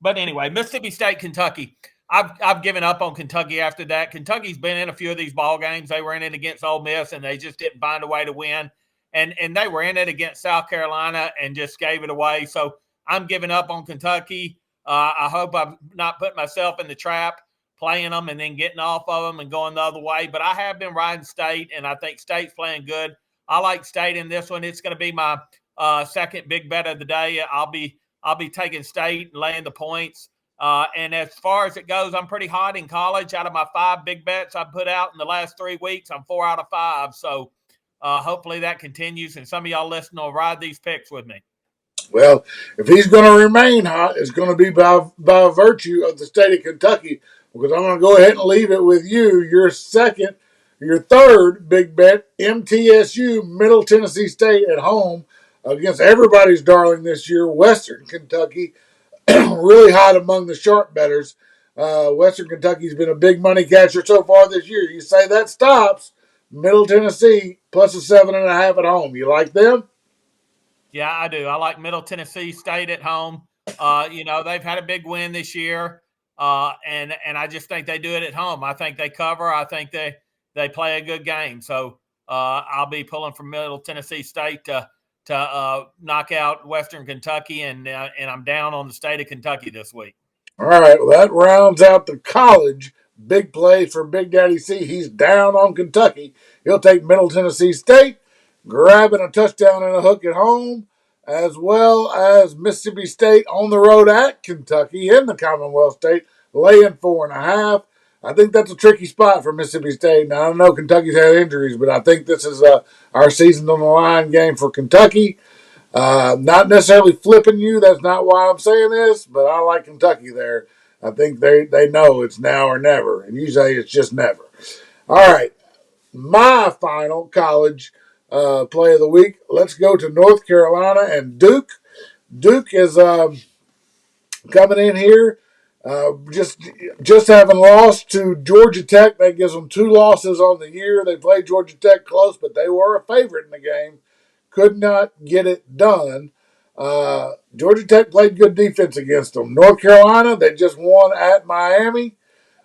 but anyway, Mississippi State, Kentucky. I've given up on Kentucky after that. Kentucky's been in a few of these ball games. They were in it against Ole Miss, and they just didn't find a way to win. And they were in it against South Carolina and just gave it away. So I'm giving up on Kentucky. I hope I'm not putting myself in the trap, playing them and then getting off of them and going the other way. But I have been riding State, and I think State's playing good. I like State in this one. It's going to be my second big bet of the day. I'll be taking State and laying the points. And as far as it goes, I'm pretty hot in college. Out of my 5 big bets I put out in the last 3 weeks, I'm 4 out of 5. So hopefully that continues, and some of y'all listening will ride these picks with me. Well, if he's going to remain hot, it's going to be by virtue of the state of Kentucky, because I'm going to go ahead and leave it with you. Your third big bet, MTSU, Middle Tennessee State at home against everybody's darling this year, Western Kentucky. Really hot among the sharp bettors. Western Kentucky's been a big money catcher so far this year. You say that stops. Middle Tennessee plus a 7.5 at home. You like them? Yeah, I do. I like Middle Tennessee State at home. They've had a big win this year, and I just think they do it at home. I think they cover. I think they play a good game. So I'll be pulling for Middle Tennessee State to knock out Western Kentucky, and I'm down on the state of Kentucky this week. All right, well, that rounds out the college big play for Big Daddy C. He's down on Kentucky. He'll take Middle Tennessee State, grabbing a touchdown and a hook at home, as well as Mississippi State on the road at Kentucky in the Commonwealth State, laying 4.5. I think that's a tricky spot for Mississippi State. Now, I know Kentucky's had injuries, but I think this is our season on the line game for Kentucky. Not necessarily flipping you. That's not why I'm saying this, but I like Kentucky there. I think they know it's now or never, and you say it's just never. All right, my final college play of the week. Let's go to North Carolina and Duke. Duke is coming in here. Just having lost to Georgia Tech, that gives them 2 losses on the year. They played Georgia Tech close, but they were a favorite in the game. Could not get it done. Georgia Tech played good defense against them. North Carolina, they just won at Miami.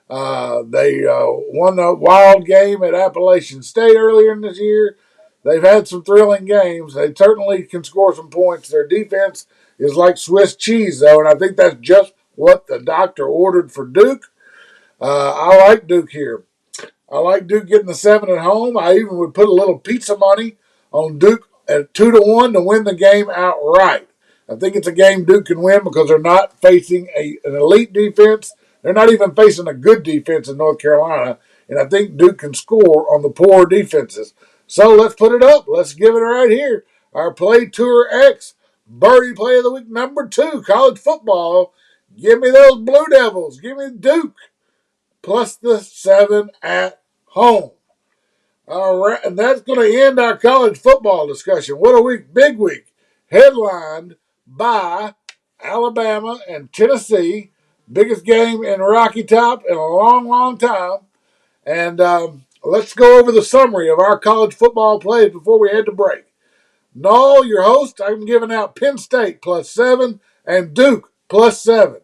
They won a wild game at Appalachian State earlier in this year. They've had some thrilling games. They certainly can score some points. Their defense is like Swiss cheese, though, and I think that's just what the doctor ordered for Duke. I like Duke here. I like Duke getting the 7 at home. I even would put a little pizza money on Duke at 2-1 to win the game outright. I think it's a game Duke can win because they're not facing an elite defense. They're not even facing a good defense in North Carolina, and I think Duke can score on the poor defenses. So let's put it up. Let's give it right here. Our Play Tour X Birdie Play of the Week number 2, college football. Give me those Blue Devils. Give me Duke plus the 7 at home. All right, and that's going to end our college football discussion. What a week, big week. Headlined by Alabama and Tennessee. Biggest game in Rocky Top in a long, long time. And let's go over the summary of our college football plays before we head to break. Nall, your host, I'm giving out Penn State plus 7 and Duke plus 7.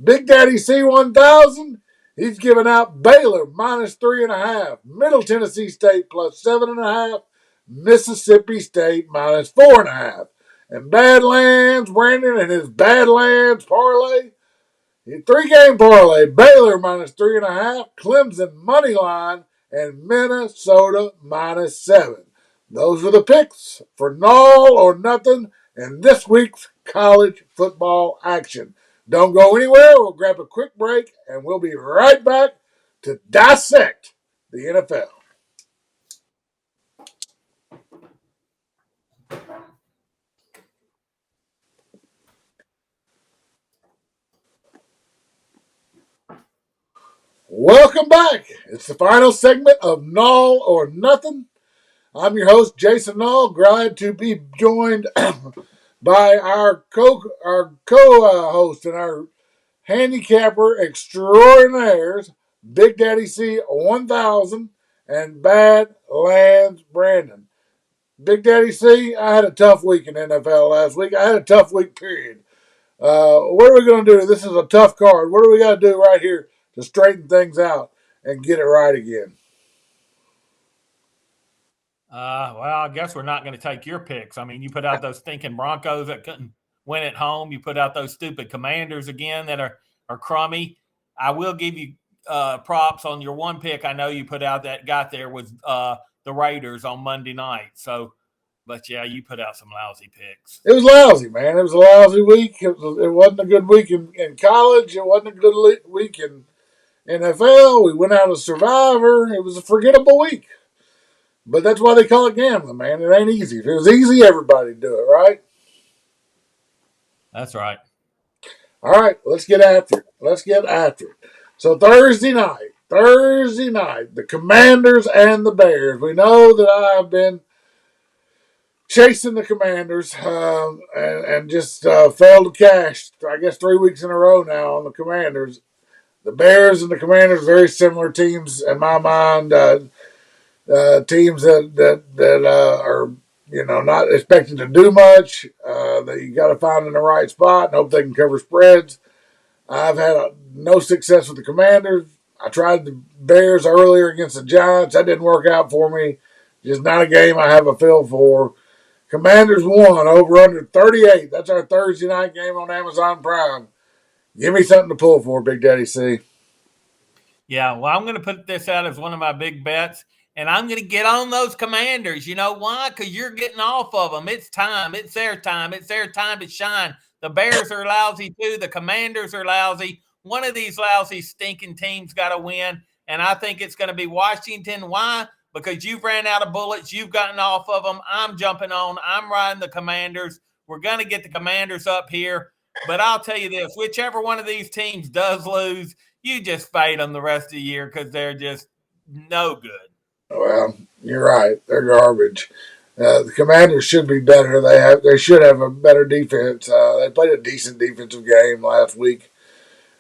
Big Daddy C1000, he's giving out Baylor minus 3.5, Middle Tennessee State plus 7.5, Mississippi State minus 4.5. And Badlands, Brandon and his Badlands parlay, 3-game parlay, Baylor minus 3.5, Clemson money line, and Minnesota minus 7. Those are the picks for Nall or Nuthin in this week's college football action. Don't go anywhere. We'll grab a quick break, and we'll be right back to dissect the NFL. Welcome back. It's the final segment of Nall or Nuthin. I'm your host, Jason Nall. Glad to be joined by our co-host and our handicapper extraordinaires, Big Daddy C1000 and Badlands Brandon. Big Daddy C, I had a tough week in NFL last week. I had a tough week, period. What are we going to do? This is a tough card. What do we got to do right here to straighten things out and get it right again? Well, I guess we're not going to take your picks. I mean, you put out those stinking Broncos that couldn't win at home. You put out those stupid Commanders again that are crummy. I will give you props on your one pick. I know you put out that got there was the Raiders on Monday night. So, but yeah, you put out some lousy picks. It was lousy, man. It was a lousy week. It wasn't a good week in college. It wasn't a good week in NFL. We went out of Survivor. It was a forgettable week. But that's why they call it gambling, man. It ain't easy. If it was easy, everybody'd do it, right? That's right. All right, let's get after it. So Thursday night, the Commanders and the Bears. We know that I have been chasing the Commanders and just failed to cash, I guess, 3 weeks in a row now on the Commanders. The Bears and the Commanders, very similar teams in my mind. Teams that are not expected to do much. That you got to find in the right spot and hope they can cover spreads. I've had no success with the Commanders. I tried the Bears earlier against the Giants. That didn't work out for me. Just not a game I have a feel for. Commanders won over under 38. That's our Thursday night game on Amazon Prime. Give me something to pull for, Big Daddy C. Yeah, well, I'm going to put this out as one of my big bets, and I'm going to get on those Commanders. You know why? Because you're getting off of them. It's time. It's their time. It's their time to shine. The Bears are lousy too. The Commanders are lousy. One of these lousy, stinking teams got to win, and I think it's going to be Washington. Why? Because you've ran out of bullets. You've gotten off of them. I'm jumping on. I'm riding the Commanders. We're going to get the Commanders up here. But I'll tell you this, whichever one of these teams does lose, you just fade them the rest of the year because they're just no good. Well, you're right. They're garbage. The Commanders should be better. They should have a better defense. They played a decent defensive game last week,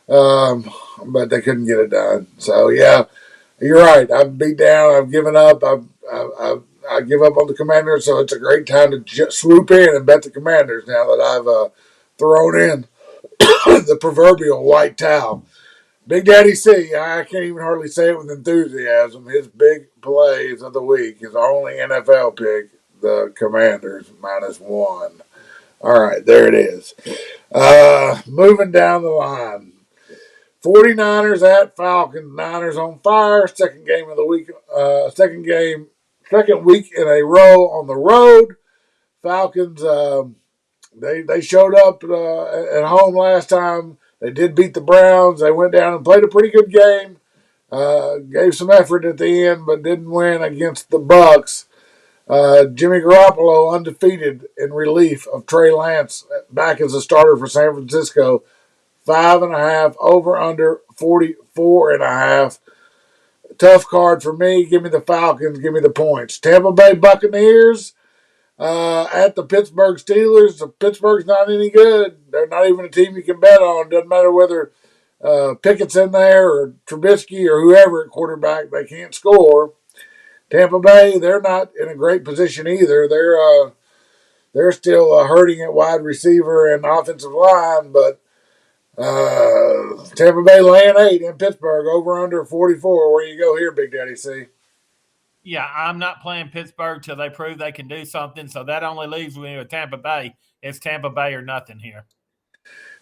but they couldn't get it done. So yeah, you're right. I've beat down. I've given up. I give up on the Commanders. So it's a great time to just swoop in and bet the Commanders now that I've thrown in the proverbial white towel. Big Daddy C, I can't even hardly say it with enthusiasm. His big plays of the week, his only NFL pick, the Commanders -1. All right, there it is. Moving down the line. 49ers at Falcons. Niners on fire. Second game of the week. Second week in a row on the road. Falcons, they showed up at home last time. They did beat the Browns. They went down and played a pretty good game. Gave some effort at the end, but didn't win against the Bucks. Jimmy Garoppolo undefeated in relief of Trey Lance back as a starter for San Francisco. 5.5 over under 44.5. Tough card for me. Give me the Falcons. Give me the points. Tampa Bay Buccaneers at the Pittsburgh Steelers. The Pittsburgh's not any good. They're not even a team you can bet on. Doesn't matter whether Pickett's in there or Trubisky or whoever at quarterback. They can't score. Tampa Bay, they're not in a great position either. They're still hurting at wide receiver and offensive line, but Tampa Bay laying 8 in Pittsburgh over under 44. Where you go here, Big Daddy C? Yeah, I'm not playing Pittsburgh till they prove they can do something. So that only leaves me with Tampa Bay. It's Tampa Bay or nothing here.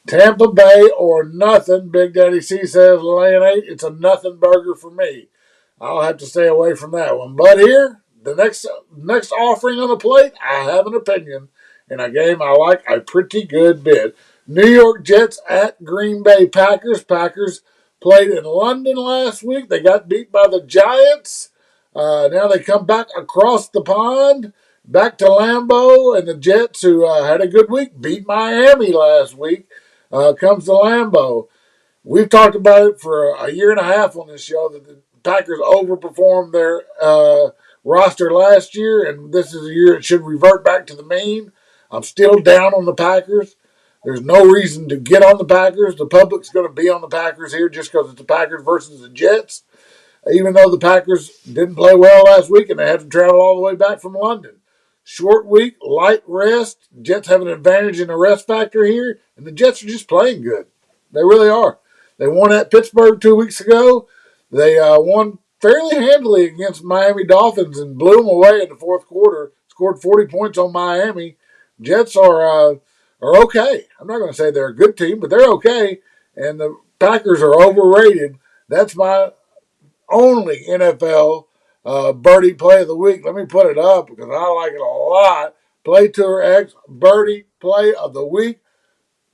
Tampa Bay or nothing. Big Daddy C says laying 8. It's a nothing burger for me. I'll have to stay away from that one. But here, the next offering on the plate, I have an opinion in a game I like a pretty good bit. New York Jets at Green Bay Packers. Packers played in London last week. They got beat by the Giants. Now they come back across the pond, back to Lambeau, and the Jets, who had a good week, beat Miami last week, comes to Lambeau. We've talked about it for a year and a half on this show that the Packers overperformed their roster last year, and this is a year it should revert back to the mean. I'm still down on the Packers. There's no reason to get on the Packers. The public's going to be on the Packers here just because it's the Packers versus the Jets, even though the Packers didn't play well last week and they had to travel all the way back from London. Short week, light rest. Jets have an advantage in the rest factor here, and the Jets are just playing good. They really are. They won at Pittsburgh 2 weeks ago. They won fairly handily against Miami Dolphins and blew them away in the fourth quarter. Scored 40 points on Miami. Jets are okay. I'm not going to say they're a good team, but they're okay. And the Packers are overrated. That's my only NFL birdie play of the week. Let me put it up because I like it a lot. Play Tour X birdie play of the week.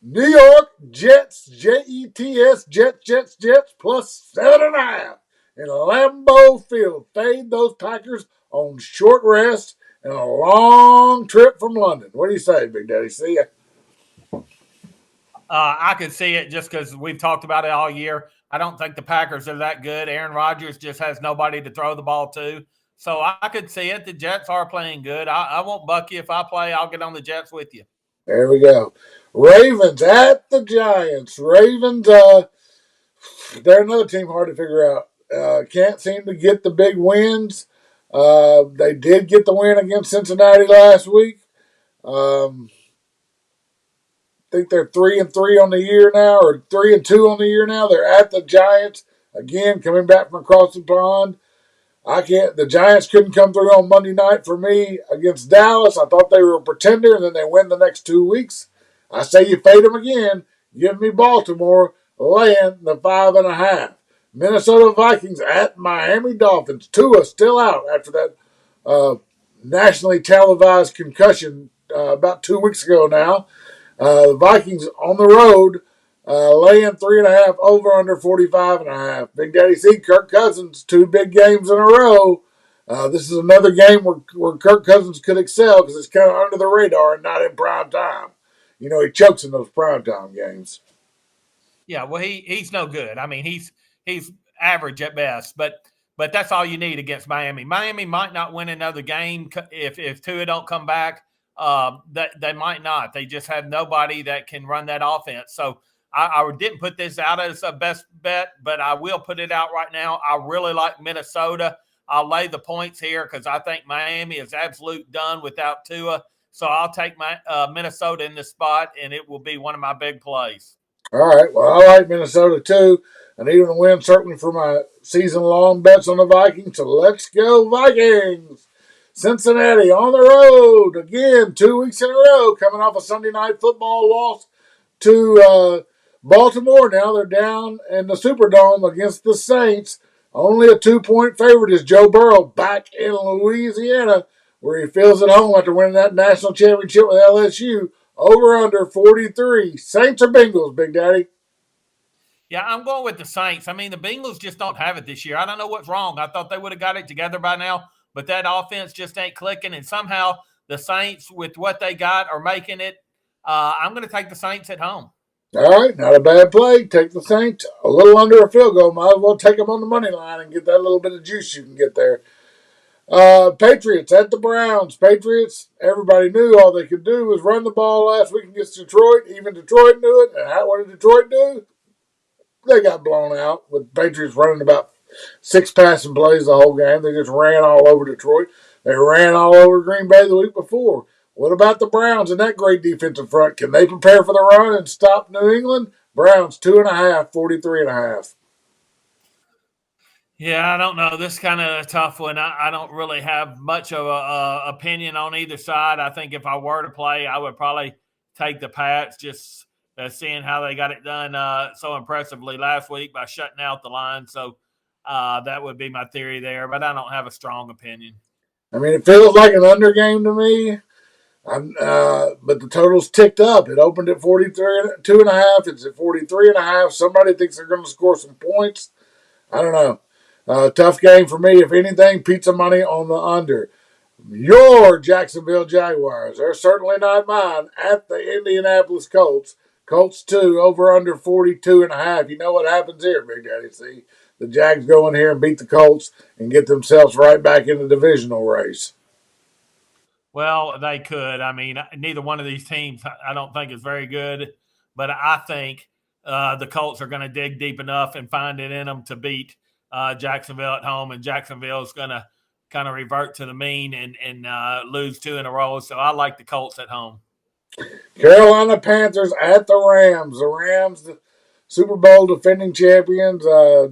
New York Jets, Jets, Jets, plus 7.5 in Lambeau Field. Fade those Packers on short rest and a long trip from London. What do you say, Big Daddy? See ya. I could see it just because we've talked about it all year. I don't think the Packers are that good. Aaron Rodgers just has nobody to throw the ball to. So I could see it. The Jets are playing good. I won't buck you. If I play, I'll get on the Jets with you. There we go. Ravens at the Giants. Ravens, they're another team hard to figure out. Can't seem to get the big wins. They did get the win against Cincinnati last week. I think they're 3-3 on the year now, or 3-2 on the year now. They're at the Giants again, coming back from across the pond. The Giants couldn't come through on Monday night for me against Dallas. I thought they were a pretender, and then they win the next 2 weeks. I say you fade them again. Give me Baltimore laying the 5.5. Minnesota Vikings at Miami Dolphins. Tua still out after that nationally televised concussion about 2 weeks ago now. The Vikings on the road, laying 3.5 over under 45.5. Big Daddy C, Kirk Cousins, 2 big games in a row. This is another game where Kirk Cousins could excel because it's kind of under the radar and not in prime time. You know, he chokes in those primetime games. Yeah, well, he's no good. I mean, he's average at best, but that's all you need against Miami. Miami might not win another game if Tua don't come back. They might not. They just have nobody that can run that offense. So I didn't put this out as a best bet, but I will put it out right now. I really like Minnesota. I'll lay the points here because I think Miami is absolute done without Tua. So I'll take my Minnesota in this spot, and it will be one of my big plays. All right. Well, I like Minnesota too. I need them to win certainly for my season-long bets on the Vikings. So let's go Vikings. Cincinnati on the road again, 2 weeks in a row, coming off a Sunday night football loss to Baltimore. Now they're down in the Superdome against the Saints. Only a 2-point favorite is Joe Burrow back in Louisiana, where he feels at home after winning that national championship with LSU. Over under 43. Saints or Bengals, Big Daddy? Yeah, I'm going with the Saints. I mean, the Bengals just don't have it this year. I don't know what's wrong. I thought they would have got it together by now, but that offense just ain't clicking. And somehow the Saints, with what they got, are making it. I'm going to take the Saints at home. All right, not a bad play. Take the Saints. A little under a field goal. Might as well take them on the money line and get that little bit of juice you can get there. Patriots at the Browns. Patriots, everybody knew all they could do was run the ball last week against Detroit. Even Detroit knew it. And what did Detroit do? They got blown out with Patriots running about 6 passing plays the whole game. They just ran all over Detroit. They ran all over Green Bay the week before. What about the Browns and that great defensive front? Can they prepare for the run and stop New England? Browns 2.5, 43.5. Yeah, I don't know. This is kind of a tough one. I don't really have much of a opinion on either side. I think if I were to play, I would probably take the Pats, just seeing how they got it done so impressively last week by shutting out the line. So that would be my theory there, but I don't have a strong opinion. I mean, it feels like an under game to me. But the total's ticked up. It opened at 42.5. It's at 43.5. Somebody thinks they're going to score some points. I don't know. Tough game for me. If anything, pizza money on the under. Your Jacksonville Jaguars. They're certainly not mine. At the Indianapolis Colts. Colts 2, over under 42.5. You know what happens here, Big Daddy? See, the Jags go in here and beat the Colts and get themselves right back in the divisional race. Well, they could. I mean, neither one of these teams I don't think is very good, but I think the Colts are going to dig deep enough and find it in them to beat Jacksonville at home, and Jacksonville is going to kind of revert to the mean and lose 2 in a row. So I like the Colts at home. Carolina Panthers at the Rams. The Rams, the Super Bowl defending champions,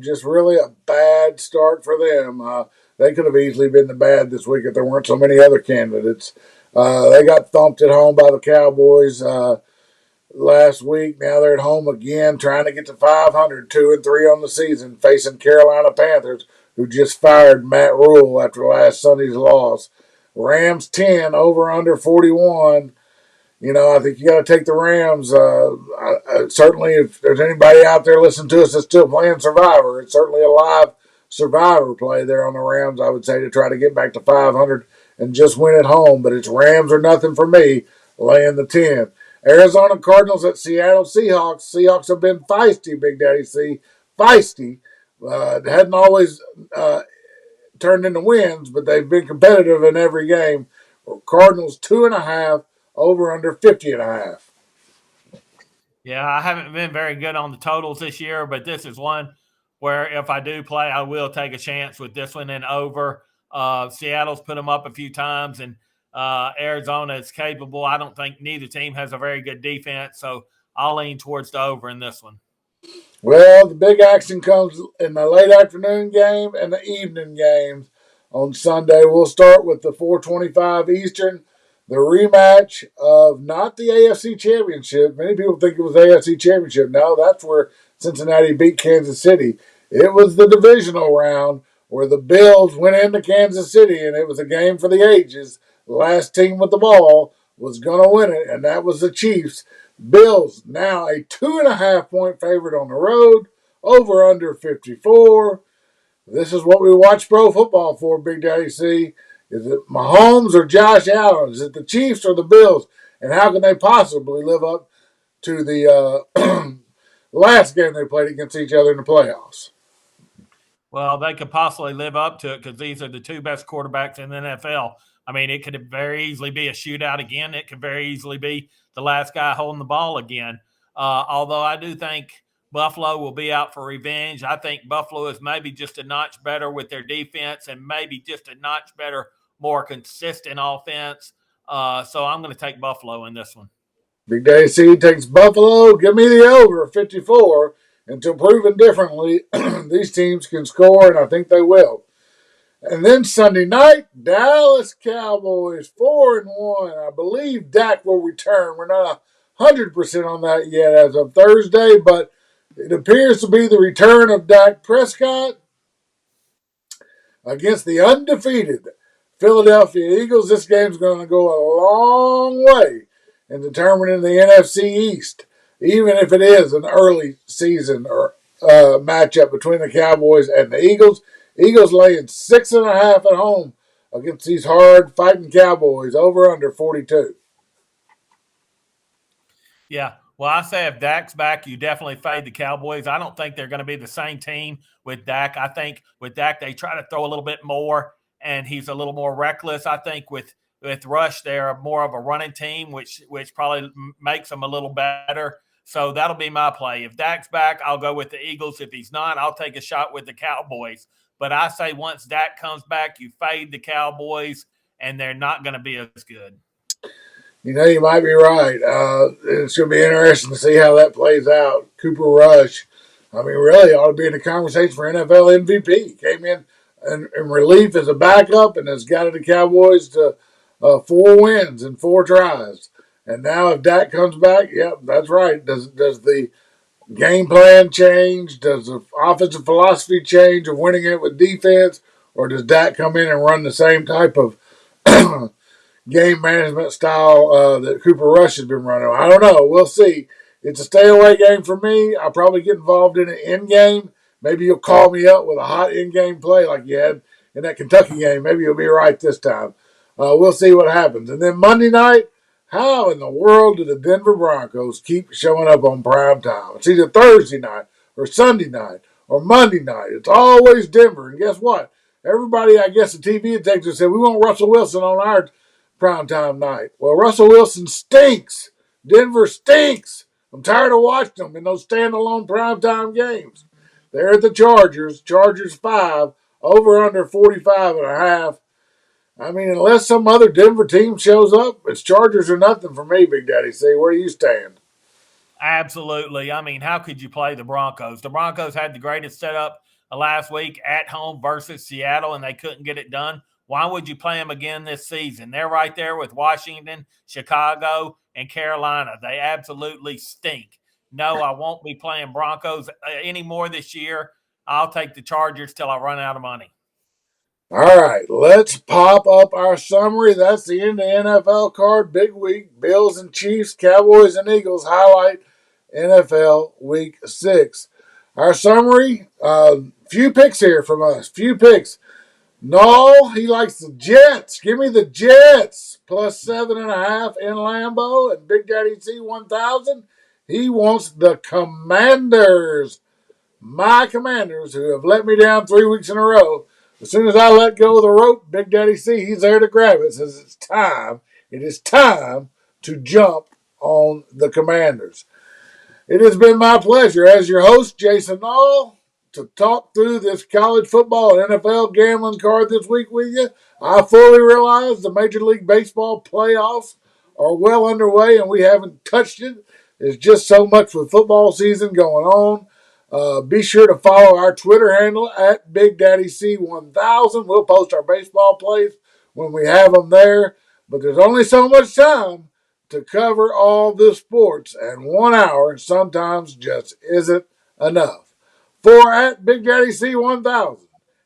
just really a bad start for them. They could have easily been the bad this week if there weren't so many other candidates. They got thumped at home by the Cowboys last week. Now they're at home again, trying to get to 500, 2-3 on the season, facing Carolina Panthers, who just fired Matt Rule after last Sunday's loss. Rams 10, over under 41. You know, I think you got to take the Rams. Certainly, if there's anybody out there listening to us that's still playing Survivor, it's certainly a live Survivor play there on the Rams, I would say, to try to get back to 500 and just win at home. But it's Rams or nothing for me, laying the 10. Arizona Cardinals at Seattle Seahawks. Seahawks have been feisty, Big Daddy C. Feisty. It hadn't always turned into wins, but they've been competitive in every game. Cardinals 2.5, over under 50.5. Yeah, I haven't been very good on the totals this year, but this is one where if I do play, I will take a chance with this one and over. Seattle's put them up a few times, and Arizona is capable. I don't think neither team has a very good defense, so I'll lean towards the over in this one. Well, the big action comes in the late afternoon game and the evening games. on Sunday. We'll start with the 4:25 Eastern, the rematch of not the AFC Championship. Many people think it was AFC Championship. No, that's where Cincinnati beat Kansas City. It was the divisional round where the Bills went into Kansas City, and it was a game for the ages. The last team with the ball was going to win it, and that was the Chiefs. Bills now a 2.5-point favorite on the road, over under 54. This is what we watch pro football for, Big Daddy C. Is it Mahomes or Josh Allen? Is it the Chiefs or the Bills? And how can they possibly live up to the last game they played against each other in the playoffs? Well, they could possibly live up to it because these are the two best quarterbacks in the NFL. I mean, it could very easily be a shootout again. It could very easily be the last guy holding the ball again. Although I do think Buffalo will be out for revenge. I think Buffalo is maybe just a notch better with their defense and maybe just a notch better, more consistent offense. So I'm going to take Buffalo in this one. Big Daddy C takes Buffalo. Give me the over 54. Until proven differently, these teams can score, and I think they will. And then Sunday night, Dallas Cowboys 4-1. I believe Dak will return. We're not 100% on that yet as of Thursday, but it appears to be the return of Dak Prescott against the undefeated Philadelphia Eagles. This game's going to go a long way in determining the NFC East, even if it is an early season or matchup between the Cowboys and the Eagles. Eagles laying 6.5 at home against these hard fighting Cowboys, over under 42. Yeah. Well, I say if Dak's back, you definitely fade the Cowboys. I don't think they're going to be the same team with Dak. I think with Dak, they try to throw a little bit more, and he's a little more reckless. I think with Rush, they're more of a running team, which probably makes them a little better. So that'll be my play. If Dak's back, I'll go with the Eagles. If he's not, I'll take a shot with the Cowboys. But I say once Dak comes back, you fade the Cowboys, and they're not going to be as good. You know, you might be right. It's going to be interesting to see how that plays out. Cooper Rush, I mean, really ought to be in the conversation for NFL MVP. He came in relief as a backup and has got the Cowboys to 4 wins in 4 tries. And now if Dak comes back, yep, that's right. Does the game plan change? Does the offensive philosophy change of winning it with defense? Or does Dak come in and run the same type of game management style that Cooper Rush has been running? I don't know. We'll see. It's a stay-away game for me. I'll probably get involved in an in-game. Maybe you'll call me up with a hot in-game play like you had in that Kentucky game. Maybe you'll be right this time. We'll see what happens. And then Monday night, how in the world do the Denver Broncos keep showing up on prime time? It's either Thursday night or Sunday night or Monday night. It's always Denver. And guess what? Everybody, I guess the TV executives said, we want Russell Wilson on our primetime night. Well, Russell Wilson stinks. Denver stinks. I'm tired of watching them in those standalone primetime games. They're at the Chargers. Chargers 5, over under 45.5. I mean, unless some other Denver team shows up, it's Chargers or nothing for me, Big Daddy C. Where do you stand? Absolutely. I mean, how could you play the Broncos? The Broncos had the greatest setup last week at home versus Seattle, and they couldn't get it done. Why would you play them again this season? They're right there with Washington, Chicago, and Carolina. They absolutely stink. No, I won't be playing Broncos anymore this year. I'll take the Chargers till I run out of money. All right, let's pop up our summary. That's the end of the NFL card. Big week. Bills and Chiefs, Cowboys and Eagles highlight NFL Week 6. Our summary, few picks here from us. Few picks. Nall, he likes the Jets. Give me the Jets. Plus 7.5 in Lambeau. And Big Daddy C1000, he wants the Commanders. My Commanders, who have let me down 3 weeks in a row. As soon as I let go of the rope, Big Daddy C, he's there to grab it. Says it's time. It is time to jump on the Commanders. It has been my pleasure as your host, Jason Nall, to talk through this college football and NFL gambling card this week with you. I fully realize the Major League Baseball playoffs are well underway and we haven't touched it. There's just so much with football season going on. Be sure to follow our Twitter handle at Big Daddy C1000. We'll post our baseball plays when we have them there. But there's only so much time to cover all the sports, and 1 hour sometimes just isn't enough. For at Big Daddy C1000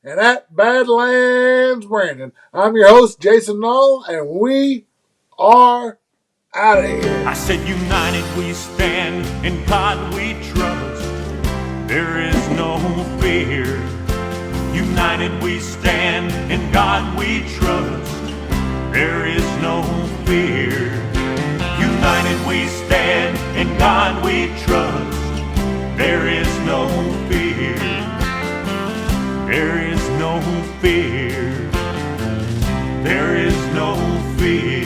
and at Badlands Brandon, I'm your host, Jason Nall, and we are out of here. I said, united we stand, in God we trust. There is no fear. United we stand, in God we trust. There is no fear. United we stand, in God we trust. There is no fear. There is no fear. There is no fear.